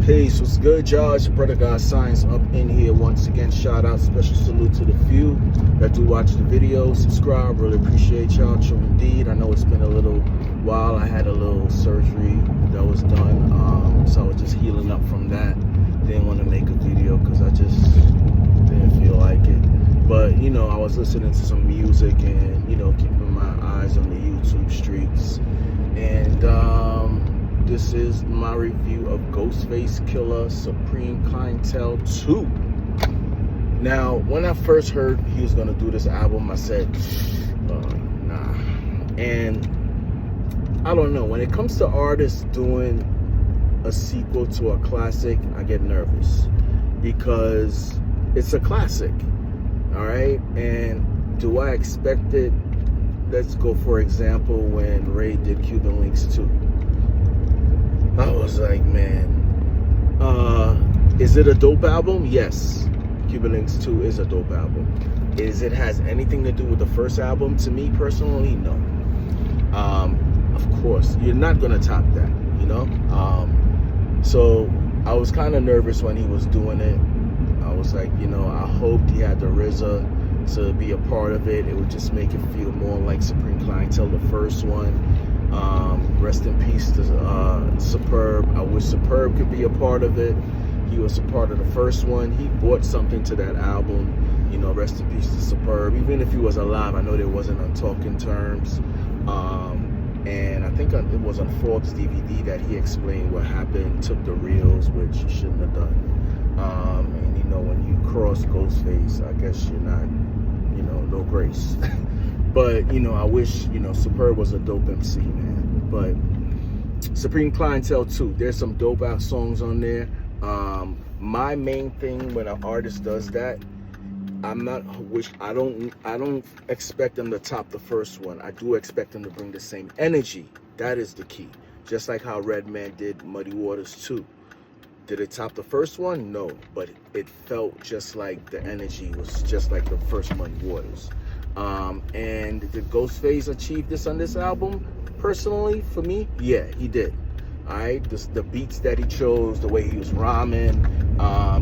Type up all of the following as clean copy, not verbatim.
Peace, what's good, y'all? It's your brother God Science up in here once again. Shout out, special salute to the few that do watch the video. Subscribe, really appreciate y'all. True indeed. I know it's been a little while. I had a little surgery that was done, so I was just healing up from that. Didn't want to make a video because I just didn't feel like it. But you know, I was listening to some music and you know, keeping my eyes on the YouTube streets. And this is my review of GhostFace Supreme Clientele 2. Now, when I first heard he was gonna do this album, I said, nah. And I don't know, when it comes to artists doing a sequel to a classic, I get nervous because it's a classic, all right? And do I expect it? Let's go, for example, when Ray did Cuban Links 2. I was like, man, is it a dope album? Yes. Cuban Links 2 is a dope album. Is it has anything to do with the first album? To me personally, no. Of course, you're not gonna top that, you know? So I was kind of nervous when he was doing it. I was like, you know, I hoped he had the RZA to be a part of it. It would just make it feel more like Supreme Clientele, the first one. Rest in peace to Superb. I wish Superb could be a part of it. He was a part of the first one. He brought something to that album. You know, rest in peace to Superb. Even if he was alive, I know there wasn't on talking terms. And I think it was on Forbes DVD that he explained what happened, took the reels, which you shouldn't have done. And you know, when you cross Ghostface, I guess you're not, you know, no grace. But, you know, I wish, you know, Superb was a dope MC, man. But Supreme Clientele 2, there's some dope ass songs on there. My main thing when an artist does that, I don't expect them to top the first one. I do expect them to bring the same energy. That is the key. Just like how Redman did Muddy Waters 2. Did it top the first one? No, but it felt just like the energy was just like the first Muddy Waters. And did Ghostface achieve this on this album? Personally, for me, yeah, he did. All right, the beats that he chose, the way he was rhyming,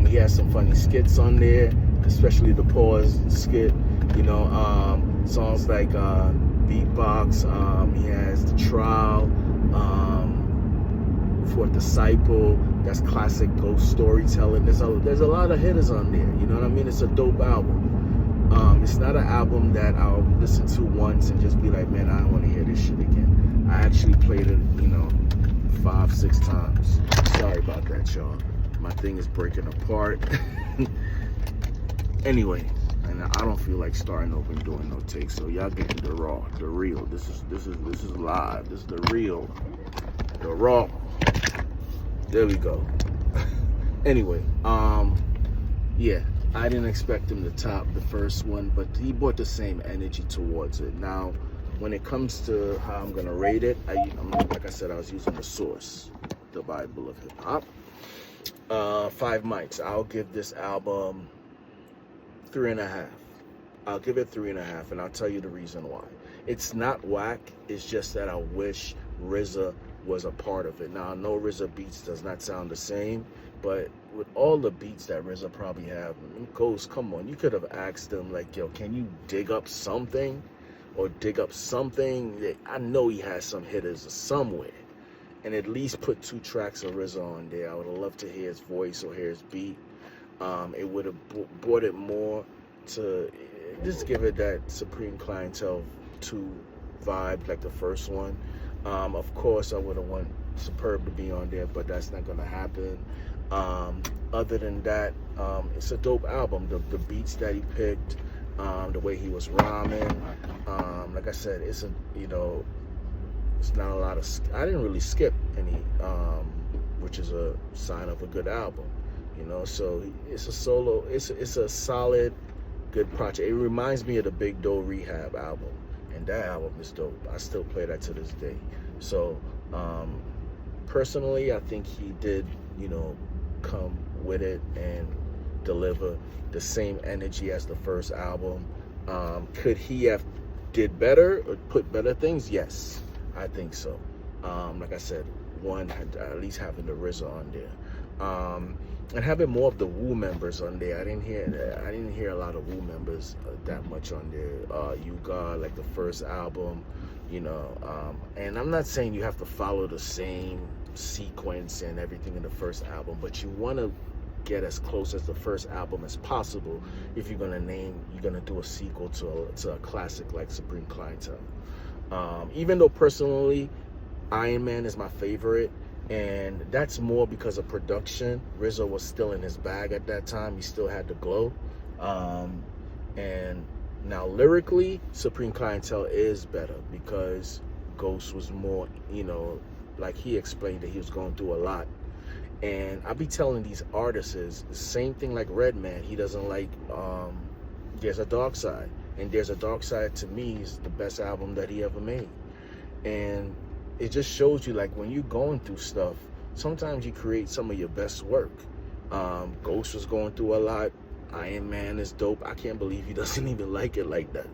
he has some funny skits on there, especially the pause skit. You know, songs like Beatbox. He has The Trial, For Disciple. That's classic ghost storytelling. There's a lot of hitters on there. You know what I mean? It's a dope album. It's not an album that I'll listen to once and just be like, man, I don't want to hear this shit again. I actually played it, you know, 5-6 times. Sorry about that, y'all. My thing is breaking apart. Anyway, and I don't feel like starting over and doing no takes. So y'all getting the raw, the real. This is live. This is the real, the raw. There we go. Anyway, yeah. I didn't expect him to top the first one, but he brought the same energy towards it. Now, when it comes to how I'm gonna rate it, like I said, I was using the source, the Bible of hip hop. 5 mics. I'll give this album 3.5. I'll give it 3.5, and I'll tell you the reason why. It's not whack. It's just that I wish RZA was a part of it. Now, I know RZA beats does not sound the same, but with all the beats that RZA probably have, Ghost, come on, you could have asked them, like, yo, can you dig up something? Or dig up something? I know he has some hitters somewhere. And at least put 2 tracks of RZA on there. I would have loved to hear his voice or hear his beat. It would have brought it more to, just give it that Supreme Clientele 2 vibe like the first one. Of course, I would have wanted Superb to be on there, but that's not going to happen. Other than that, it's a dope album. The beats that he picked, the way he was rhyming, like I said, it's a, you know, it's not a lot of, I didn't really skip any, which is a sign of a good album, you know. So it's a solo, it's a solid, good project. It reminds me of the Big Doe Rehab album, and that album is dope. I still play that to this day. So personally, I think he did, you know, come with it and deliver the same energy as the first album. Could he have did better or put better things? Yes, I think so. Like I said, one, at least having the RZA on there. And having more of the Wu members on there. I didn't hear a lot of Wu members that much on there. You Got, like the first album, you know. And I'm not saying you have to follow the same sequence and everything in the first album, but you want to get as close as the first album as possible if you're gonna do a sequel to a classic like Supreme Clientele. Even though personally Iron Man is my favorite, and that's more because of production. RZA was still in his bag at that time. He still had the glow. And now lyrically, Supreme Clientele is better because Ghost was more, you know, like he explained that he was going through a lot. And I be telling these artists the same thing like Redman. He doesn't like, There's a Dark Side. And There's a Dark Side, to me, is the best album that he ever made. And it just shows you, like, when you're going through stuff, sometimes you create some of your best work. Ghost was going through a lot. Iron Man is dope. I can't believe he doesn't even like it like that.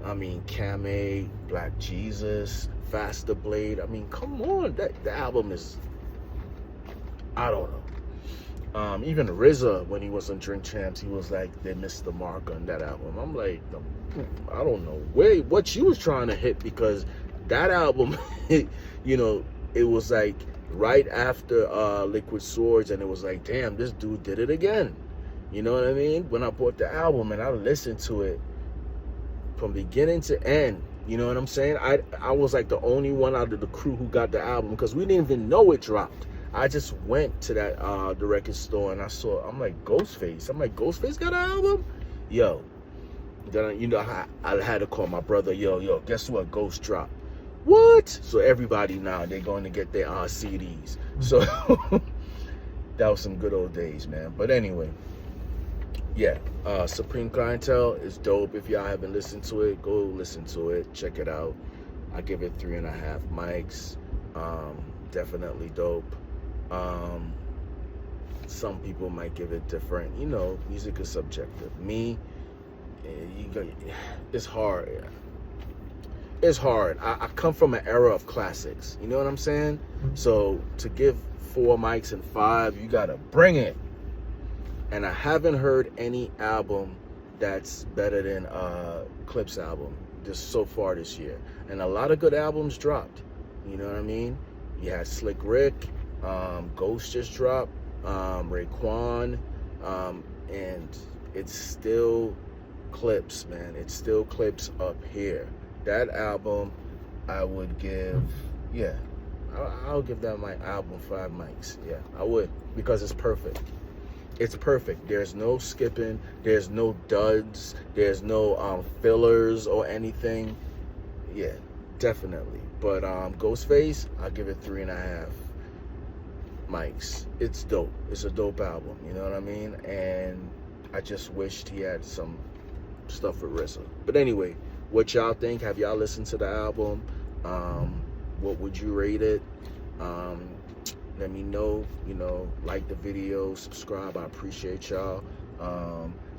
I mean, Kame, Black Jesus, Faster Blade. I mean, come on. The album is, I don't know. Even RZA, when he was on Drink Champs, he was like, they missed the mark on that album. I'm like, I don't know what you was trying to hit, because that album, you know, it was like right after Liquid Swords, and it was like, damn, this dude did it again. You know what I mean? When I bought the album and I listened to it from beginning to end, you know what I'm saying? I was like the only one out of the crew who got the album, because we didn't even know it dropped. I just went to that the record store and I'm like, GhostFace. I'm like, GhostFace got an album? Yo. Then, you know, I had to call my brother, yo, guess what? Ghost dropped. What? So everybody now, they're going to get their CDs. So that was some good old days, man. But anyway, yeah, Supreme Clientele is dope. If y'all haven't listened to it, go listen to it. Check it out. I give it 3.5 mics. Definitely dope. Some people might give it different. You know, music is subjective. Me, it's hard. It's hard. I come from an era of classics. You know what I'm saying? So to give 4 mics and 5, you gotta bring it. And I haven't heard any album that's better than Clip's album so far this year. And a lot of good albums dropped. You know what I mean? You had Slick Rick, Ghost just dropped, Raekwon, and it's still Clips, man. It's still Clips up here. That album, I would give, yeah, I'll give that my album 5 mics. Yeah, I would, because it's perfect. It's perfect. There's no skipping. There's no duds. There's no fillers or anything. Yeah, definitely. But GhostFace, I'll give it 3.5 mics. It's dope. It's a dope album. You know what I mean? And I just wished he had some stuff with RZA. But anyway, what y'all think? Have y'all listened to the album? What would you rate it? Let me know. You know, like the video, subscribe. I appreciate y'all.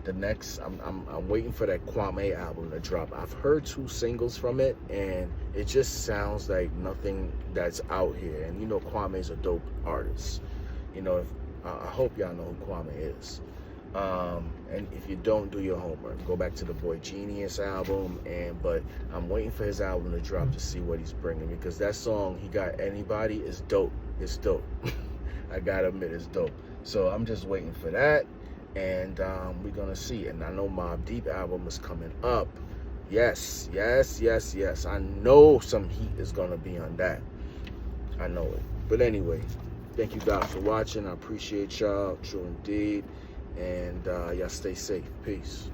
The next, I'm waiting for that Kwame album to drop. I've heard 2 singles from it, and it just sounds like nothing that's out here. And you know, Kwame's a dope artist. You know, I hope y'all know who Kwame is. And if you don't, do your homework. Go back to the Boy Genius album, but I'm waiting for his album to drop to see what he's bringing, because that song he got, Anybody, is dope. It's dope. I gotta admit, it's dope. So I'm just waiting for that, and we're gonna see. And I know Mobb Deep album is coming up. Yes. I know some heat is gonna be on that. I know it. But anyway, thank you guys for watching. I appreciate y'all, true indeed. And y'all stay safe. Peace.